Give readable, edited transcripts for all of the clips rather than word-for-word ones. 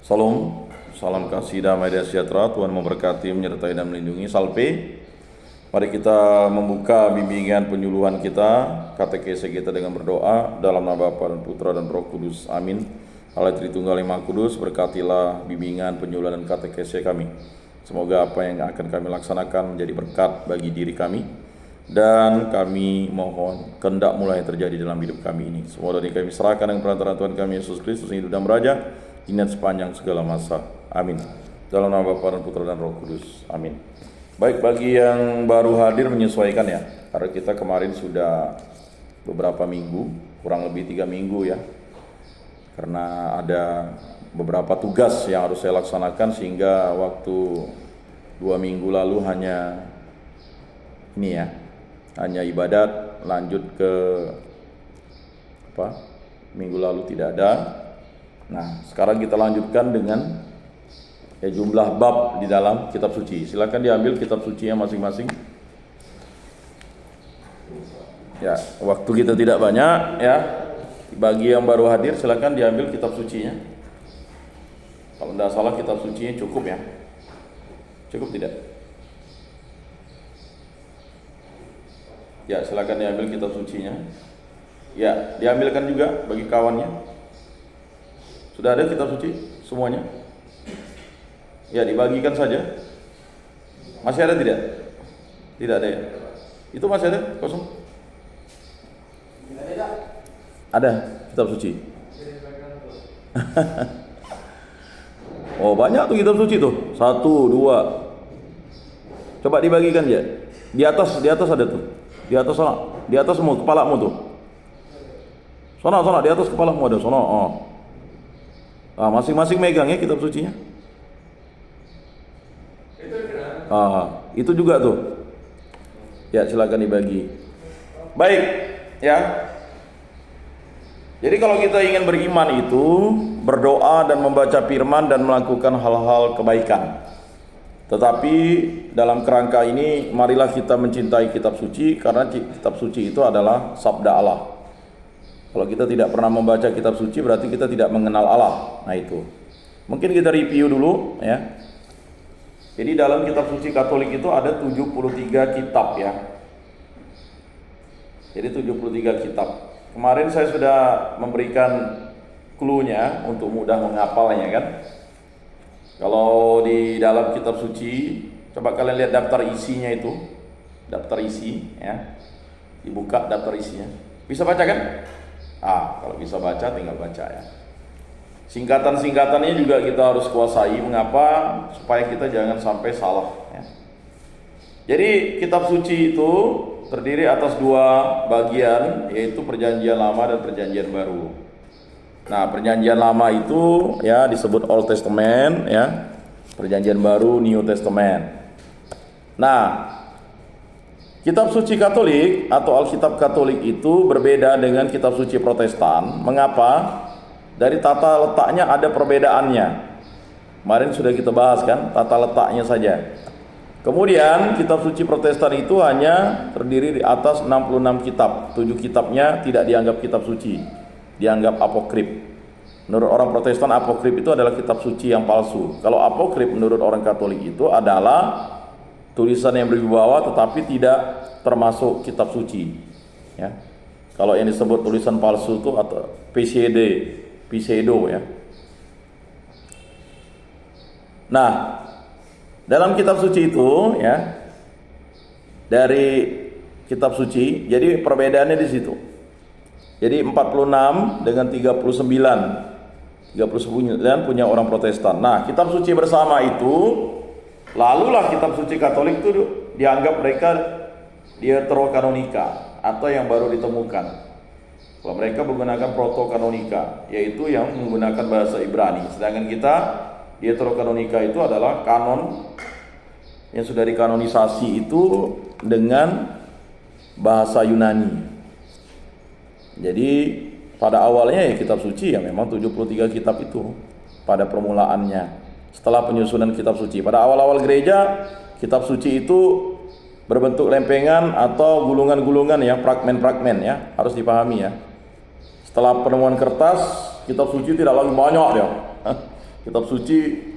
Salam, salam kasih damai dan sejahtera. Tuhan memberkati, menyertai dan melindungi. Salve. Mari kita membuka bimbingan penyuluhan kita, katekese kita dengan berdoa dalam nama Bapa dan Putra dan Roh Kudus. Amin. Allah Tritunggal yang Maha Kudus, berkatilah bimbingan penyuluhan dan katekese kami. Semoga apa yang akan kami laksanakan menjadi berkat bagi diri kami, dan kami mohon kehendak mulai terjadi dalam hidup kami ini. Semua dari kami serahkan dengan perantaraan Tuhan kami Yesus Kristus yang hidup dan beraja ingat sepanjang segala masa. Amin. Dalam nama Bapa dan Putra dan Roh Kudus. Amin. Baik, bagi yang baru hadir menyesuaikan ya, karena kita kemarin sudah beberapa minggu, kurang lebih 3 minggu ya, karena ada beberapa tugas yang harus saya laksanakan, sehingga waktu 2 minggu lalu hanya ini ya, hanya ibadat. Lanjut ke minggu lalu tidak ada. Nah, sekarang kita lanjutkan dengan jumlah bab di dalam kitab suci. Silakan diambil kitab sucinya masing-masing. Ya, waktu kita tidak banyak ya. Bagi yang baru hadir silakan diambil kitab sucinya. Kalau tidak salah kitab sucinya cukup ya. Cukup tidak? Ya, silakan diambil kitab sucinya. Ya, diambilkan juga bagi kawannya. Sudah ada kitab suci semuanya? Ya, dibagikan saja. Masih ada tidak? Tidak ada ya? Itu masih ada? Kosong? Ada kitab suci. Oh, banyak tuh kitab suci tuh. 1, 2. Coba dibagikan ya. Di atas ada tuh. Di atas sana. Di atas semua kepalamu tuh. Sana di atas kepalamu ada. Sana. Oh. Nah, masing-masing megang ya kitab sucinya. Itu juga tuh. Ya, silakan dibagi. Baik, ya. Jadi kalau kita ingin beriman itu berdoa dan membaca firman dan melakukan hal-hal kebaikan. Tetapi dalam kerangka ini marilah kita mencintai kitab suci, karena kitab suci itu adalah sabda Allah. Kalau kita tidak pernah membaca kitab suci berarti kita tidak mengenal Allah. Nah itu. Mungkin kita review dulu ya. Jadi dalam kitab suci Katolik itu ada 73 kitab ya. Jadi 73 kitab. Kemarin saya sudah memberikan clue-nya untuk mudah menghafalnya kan. Kalau di dalam kitab suci, coba kalian lihat daftar isinya itu. Daftar isi ya. Dibuka daftar isinya. Bisa baca kan? Kalau bisa baca tinggal baca ya. Singkatan-singkatannya juga kita harus kuasai. Mengapa? Supaya kita jangan sampai salah ya. Jadi kitab suci itu terdiri atas 2 bagian, yaitu Perjanjian Lama dan Perjanjian Baru. Nah, Perjanjian Lama itu ya disebut Old Testament ya. Perjanjian Baru New Testament. Nah, kitab suci Katolik atau Alkitab Katolik itu berbeda dengan kitab suci Protestan. Mengapa? Dari tata letaknya ada perbedaannya. Kemarin sudah kita bahas kan, tata letaknya saja. Kemudian kitab suci Protestan itu hanya terdiri di atas 66 kitab. 7 kitabnya tidak dianggap kitab suci, dianggap apokrif. Menurut orang Protestan, apokrif itu adalah kitab suci yang palsu. Kalau apokrif menurut orang Katolik itu adalah tulisan yang berwibawa tetapi tidak termasuk kitab suci ya. Kalau yang disebut tulisan palsu itu atau pseudo ya. Nah, dalam kitab suci itu ya, dari kitab suci, jadi perbedaannya di situ. Jadi 46 dengan 39 punya orang Protestan. Nah, kitab suci bersama itu, lalulah kitab suci Katolik itu dianggap mereka deuterokanonika atau yang baru ditemukan. Kalau mereka menggunakan protokanonika, yaitu yang menggunakan bahasa Ibrani. Sedangkan kita deuterokanonika itu adalah kanon yang sudah dikanonisasi itu dengan bahasa Yunani. Jadi pada awalnya ya kitab suci ya memang 73 kitab itu pada permulaannya. Setelah penyusunan kitab suci, pada awal-awal gereja kitab suci itu berbentuk lempengan atau gulungan-gulungan ya, fragmen-fragmen ya, harus dipahami ya. Setelah penemuan kertas, kitab suci tidak lagi banyak ya. Kitab suci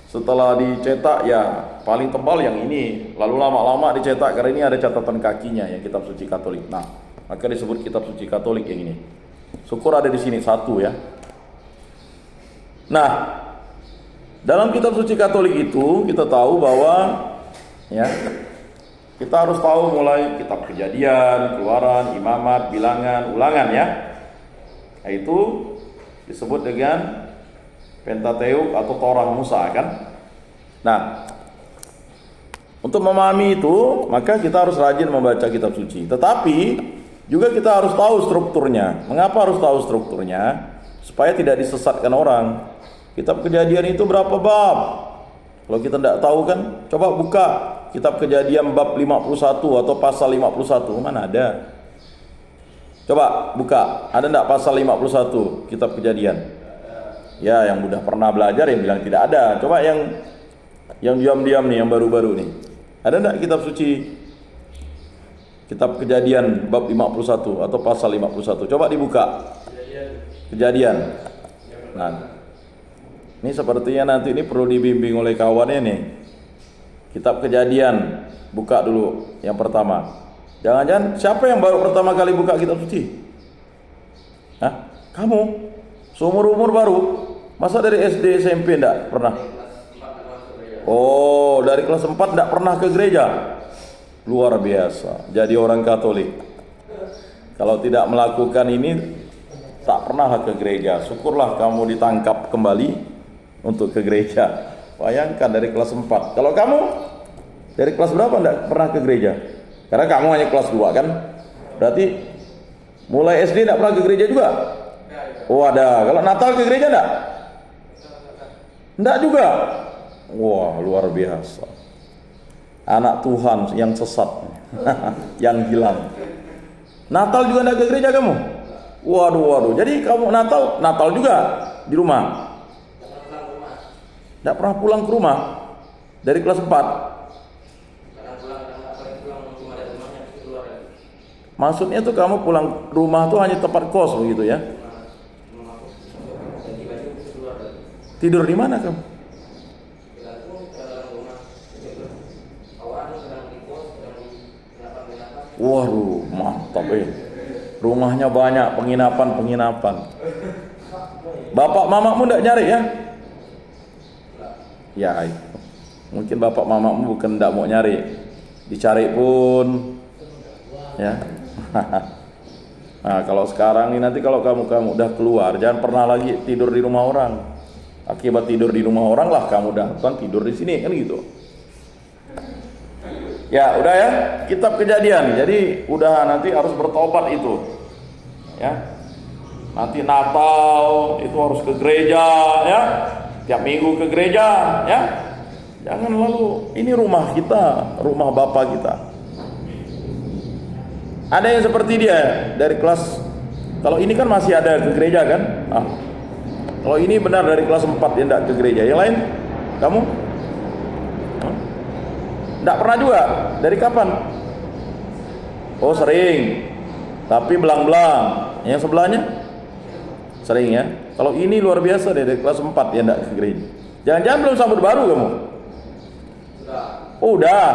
setelah dicetak ya paling tebal yang ini, lalu lama-lama dicetak karena ini ada catatan kakinya ya, kitab suci Katolik. Nah, maka disebut kitab suci Katolik yang ini. Syukur ada di sini satu ya. Nah, dalam kitab suci Katolik itu kita tahu bahwa ya kita harus tahu mulai kitab Kejadian, Keluaran, Imamat, Bilangan, Ulangan ya. Itu disebut dengan Pentateuk atau Torah Musa kan. Nah, untuk memahami itu maka kita harus rajin membaca kitab suci. Tetapi juga kita harus tahu strukturnya. Mengapa harus tahu strukturnya? Supaya tidak disesatkan orang. Kitab Kejadian itu berapa bab? Kalau kita tidak tahu kan, coba buka kitab Kejadian bab 51 atau pasal 51. Mana ada? Coba buka, ada tidak pasal 51 kitab Kejadian? Ya, yang udah pernah belajar yang bilang tidak ada. Coba yang diam-diam nih, yang baru-baru nih. Ada enggak kitab suci kitab Kejadian bab 51 atau pasal 51? Coba dibuka. Kejadian. Nah, ini sepertinya nanti ini perlu dibimbing oleh kawannya nih. Kitab Kejadian, buka dulu yang pertama. Jangan-jangan siapa yang baru pertama kali buka kitab suci? Hah? Kamu? Seumur-umur baru? Masa dari SD SMP enggak pernah? Oh, dari kelas 4 enggak pernah ke gereja? Luar biasa. Jadi orang Katolik. Kalau tidak melakukan ini tak pernah ke gereja. Syukurlah kamu ditangkap kembali untuk ke gereja. Bayangkan dari kelas 4. Kalau kamu dari kelas berapa enggak pernah ke gereja? Karena kamu hanya kelas 2 kan? Berarti mulai SD enggak pernah ke gereja juga? Oh ada. Kalau Natal ke gereja enggak? Enggak juga. Wah, luar biasa. Anak Tuhan yang sesat. Yang hilang. Natal juga enggak ke gereja kamu? Waduh. Jadi kamu Natal juga di rumah? Enggak pernah pulang ke rumah? Dari kelas 4? Maksudnya tuh kamu pulang rumah tuh hanya tempat kos begitu ya? Tidur di mana kamu? Waduh, mantap Rumahnya banyak, penginapan. Bapak mamamu enggak nyari ya? Ya, itu. Mungkin bapak mamamu bukan enggak mau nyari. Dicari pun ya. Nah, kalau sekarang ini nanti kalau kamu udah keluar, jangan pernah lagi tidur di rumah orang. Akibat tidur di rumah orang lah kamu datang tidur di sini kan gitu. Ya, udah ya, kitab Kejadian. Jadi udah nanti harus bertobat itu. Ya. Nanti Natal itu harus ke gereja ya. Tiap minggu ke gereja ya. Jangan lalu ini rumah kita, rumah Bapak kita. Ada yang seperti dia dari kelas, kalau ini kan masih ada ke gereja kan? Kalau ini benar dari kelas 4 ya enggak ke gereja. Yang lain kamu? Enggak pernah juga. Dari kapan? Oh, sering. Tapi belang-belang. Yang sebelahnya? Sering ya. Kalau ini luar biasa deh dari kelas 4 ya enggak ke gereja. Jangan-jangan belum sambut baru kamu? Oh, udah.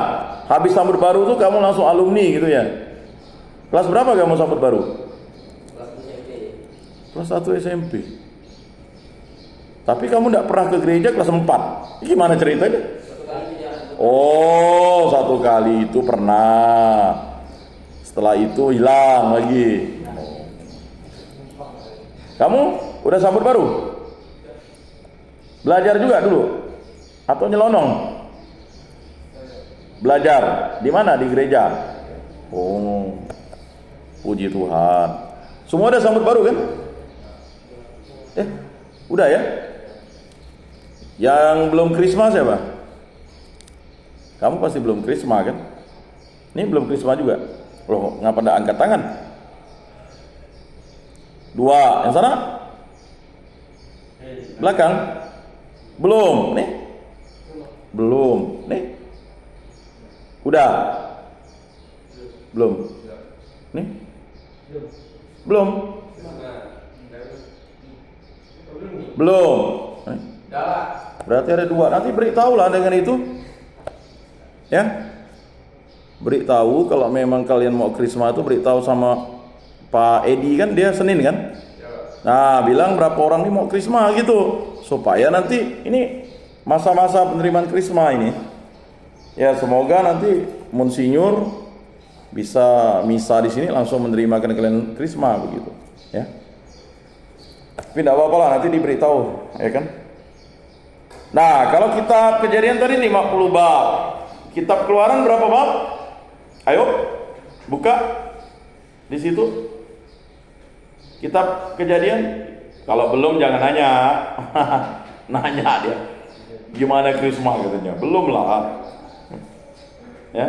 Habis sambut baru tuh kamu langsung alumni gitu ya. Kelas berapa kamu sambut baru? Kelas 1 SMP. Tapi kamu tidak pernah ke gereja kelas 4. Gimana ceritanya? Oh, 1 kali itu pernah. Setelah itu hilang lagi. Kamu udah sambut baru? Belajar juga dulu? Atau nyelonong? Belajar. Di mana? Di gereja. Oh, puji Tuhan. Semua udah sambut baru kan? Udah ya? Yang belum Krisma siapa? Kamu pasti belum Krisma kan? Ini belum Krisma juga. Loh, ngapa enggak angkat tangan? 2, yang sana? Belakang? Belum, nih? Belum, nih? Udah? Belum? Nih? Belum? Belum? Berarti ada 2. Nanti beritahulah dengan itu. Ya. Beritahu kalau memang kalian mau krisma itu, beritahu sama Pak Edi kan, dia Senin kan. Nah, bilang berapa orang ini mau krisma gitu, supaya nanti ini masa-masa penerimaan krisma ini. Ya, semoga nanti Monsinyur bisa misa di sini langsung menerimakan kalian krisma begitu, ya. Tapi tidak apa-apa lah, nanti diberitahu, ya kan. Nah, kalau kitab Kejadian tadi 50 bab. Kitab Keluaran berapa bab? Ayo, buka di situ. Kitab Kejadian. Kalau belum jangan nanya. Nanya dia. Gimana krisma katanya? Belum lah. Ya.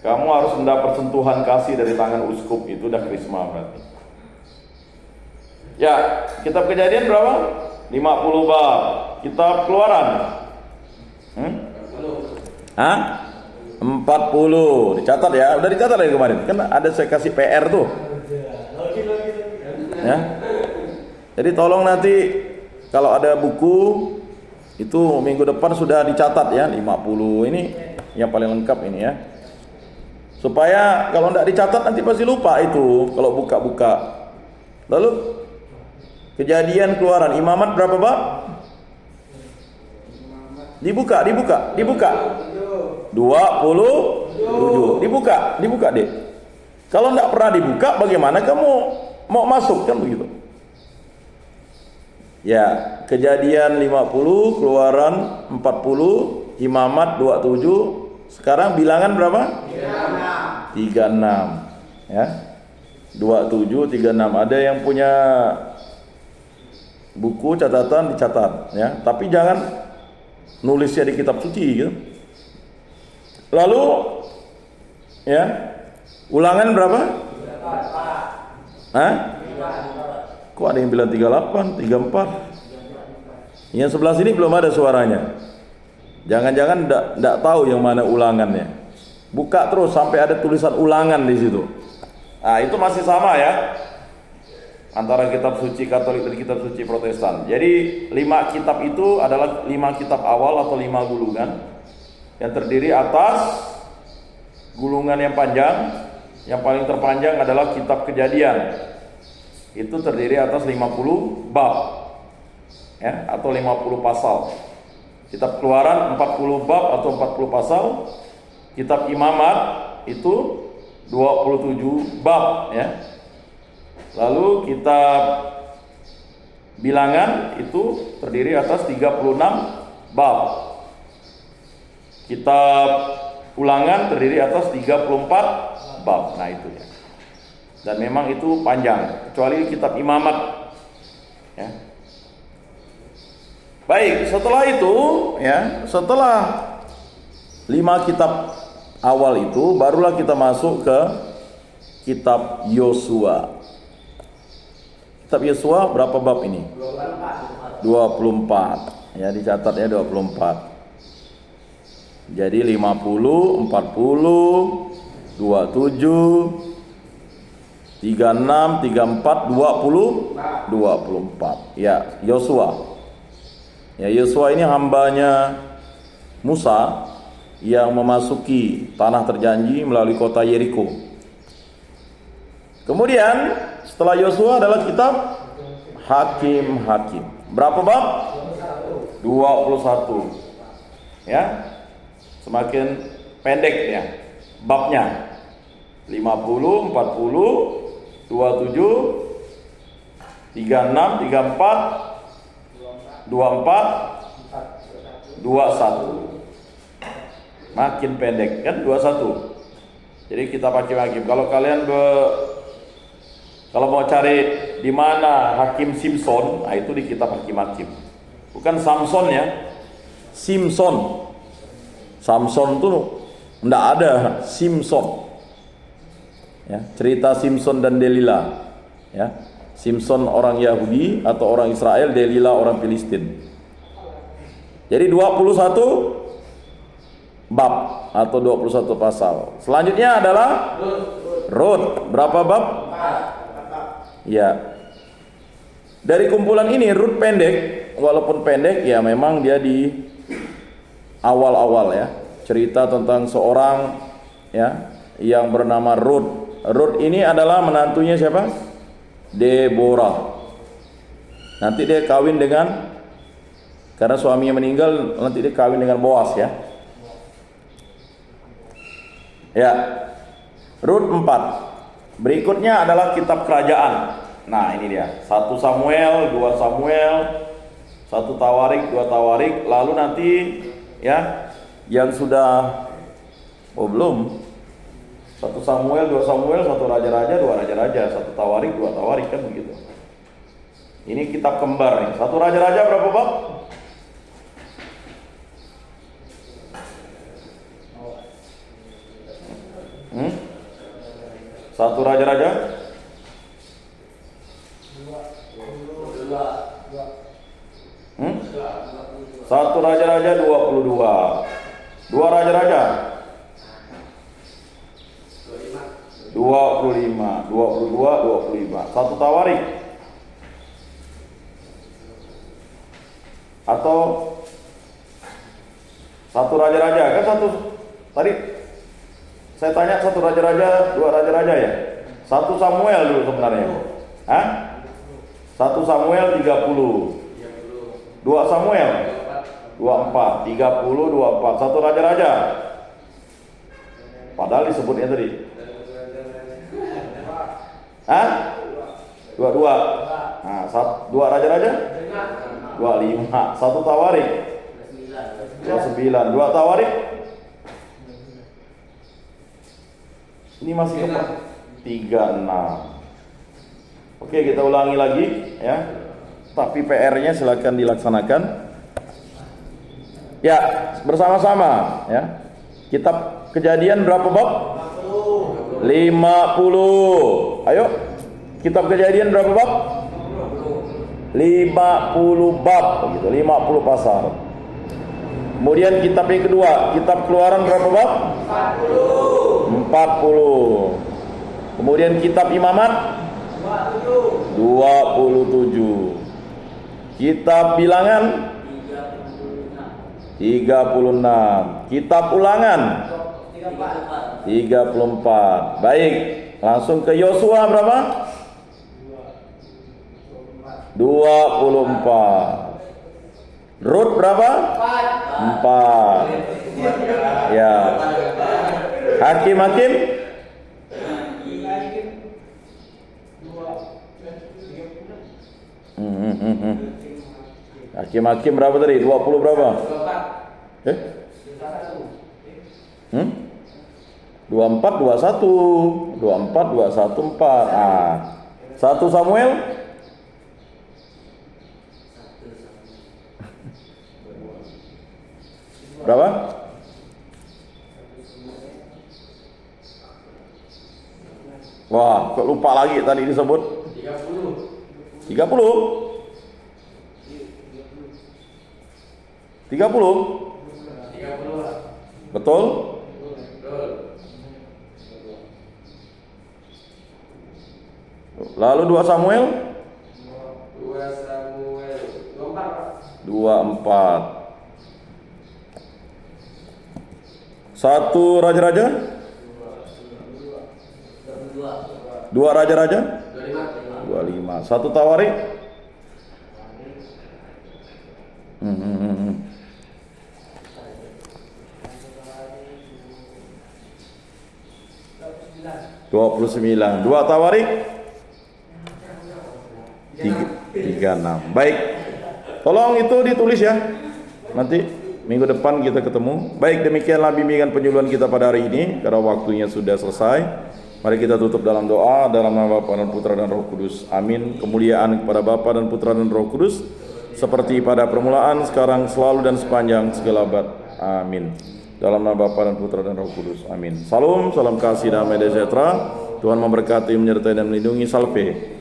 Kamu harus mendapat sentuhan kasih dari tangan uskup, itu udah krisma berarti. Ya, kitab Kejadian berapa? 50 bab. Kitab Keluaran. Hah? 40. Dicatat ya. Udah dicatat ya kemarin. Kan ada saya kasih PR tuh. Ya. Jadi tolong nanti kalau ada buku itu minggu depan sudah dicatat ya, 50 ini yang paling lengkap ini ya. Supaya kalau tidak dicatat nanti pasti lupa itu kalau buka-buka. Lalu Kejadian Keluaran Imamat berapa bab? Dibuka. 27. Dibuka deh. Kalau tidak pernah dibuka, bagaimana kamu mau masuk kan begitu? Ya, Kejadian 50, Keluaran 40, Imamat 27. Sekarang bilangan berapa? 36. Ya. 27, 36. Ada yang punya buku catatan dicatat ya, tapi jangan nulisnya di kitab suci gitu. Lalu ya, Ulangan berapa? 34. Hah? Kok ada yang bilang 38, 34? Yang sebelah sini belum ada suaranya. Jangan-jangan enggak tahu yang mana ulangannya. Buka terus sampai ada tulisan ulangan di situ. Nah, itu masih sama ya, antara kitab suci Katolik dan kitab suci Protestan. Jadi 5 kitab itu adalah 5 kitab awal atau 5 gulungan yang terdiri atas gulungan yang panjang. Yang paling terpanjang adalah kitab Kejadian. Itu terdiri atas 50 bab ya, atau 50 pasal. Kitab Keluaran 40 bab atau 40 pasal. Kitab Imamat itu 27 bab ya. Lalu kitab Bilangan itu terdiri atas 36 bab. Kitab Ulangan terdiri atas 34 bab. Nah itu ya. Dan memang itu panjang, kecuali kitab Imamat ya. Baik, setelah itu ya, setelah 5 kitab awal itu barulah kita masuk ke kitab Yosua. Kitab Yosua berapa bab ini? 24. Ya, dicatat ya 24. Jadi 50, 40, 27, 36, 34, 20, 24. Ya, Yosua. Ya, Yosua ini hambanya Musa yang memasuki tanah terjanji melalui kota Yeriko. Kemudian setelah Yosua adalah kitab Hakim-Hakim. Berapa bab? 21. Ya. Semakin pendek ya babnya. 50, 40, 27, 36, 34, 24, 21. Makin pendek kan 21. Jadi kita hakim-hakim. Kalau kalian kalau mau cari di mana Hakim Simpson, nah itu di kitab Hakim-Hakim. Bukan Samson ya. Simpson. Samson tuh enggak ada, Simpson. Ya, cerita Simpson dan Delila. Ya. Simpson orang Yahudi atau orang Israel, Delila orang Filistin. Jadi 21 bab atau 21 pasal. Selanjutnya adalah Rut. Berapa bab? 4. Ya. Dari kumpulan ini Rut pendek walaupun pendek ya memang dia di awal-awal ya. Cerita tentang seorang ya yang bernama Ruth. Ruth ini adalah menantunya siapa? Deborah. Nanti dia kawin dengan, karena suaminya meninggal, nanti dia kawin dengan Boas ya. Ya. Ruth 4. Berikutnya adalah kitab kerajaan. Nah, ini dia. 1 Samuel, 2 Samuel, 1 Tawarik, 2 Tawarik, lalu nanti ya yang sudah belum 1 Samuel, 2 Samuel, 1 Raja-Raja, 2 Raja-Raja, 1 Tawarik, 2 Tawarik, kan begitu. Ini kitab kembar nih. 1 Raja-Raja berapa bab? Satu Raja-Raja? 1 Raja-Raja 22. 2 Raja-Raja 25, 22, 25. 1 Tawarik atau 1 Raja-Raja, kan satu tadi saya tanya 1 Raja-Raja, 2 Raja-Raja ya. 1 Samuel dulu sebenarnya. 1 Samuel 30. 2 Samuel 24, 30, 24. 1 Raja-Raja. Padahal disebutnya tadi. 22. Nah, 2 Raja-Raja 25. 1 Tawarik 29. 2 Tawarik ini masih 36. Oke, kita ulangi lagi ya. Tapi PR-nya silakan dilaksanakan. Ya, bersama-sama ya. Kitab Kejadian berapa bab? 50. Ayo. Kitab Kejadian berapa bab? 50 bab begitu, 50 pasal. Kemudian kitab yang kedua, kitab Keluaran berapa bab? 40. Kemudian kitab Imamat 27. Kitab Bilangan 36. Kitab Ulangan 34. Baik, langsung ke Yosua berapa? 24. Rut berapa? 4. Ya. Hakim-hakim Hakim-hakim berapa tadi? 20 berapa? 24 21. 24 21 4. Ah. 1 Samuel berapa? Wah, kok lupa lagi tadi disebut? 30. 30. Betul? Lalu 2 Samuel 24. 1 Raja-Raja 2 Raja-Raja 25. 1 Tawarik 29. 2 Tawarik 36. Baik, tolong itu ditulis ya, nanti minggu depan kita ketemu. Baik, demikianlah bimbingan penyuluhan kita pada hari ini. Karena waktunya sudah selesai, mari kita tutup dalam doa. Dalam nama Bapa dan Putra dan Roh Kudus, amin. Kemuliaan kepada Bapa dan Putra dan Roh Kudus, seperti pada permulaan, sekarang, selalu, dan sepanjang segala abad, amin. Dalam nama Bapa dan Putra dan Roh Kudus, amin. Salam, salam kasih, damai dan sejahtera. Tuhan memberkati, menyertai dan melindungi. Salve.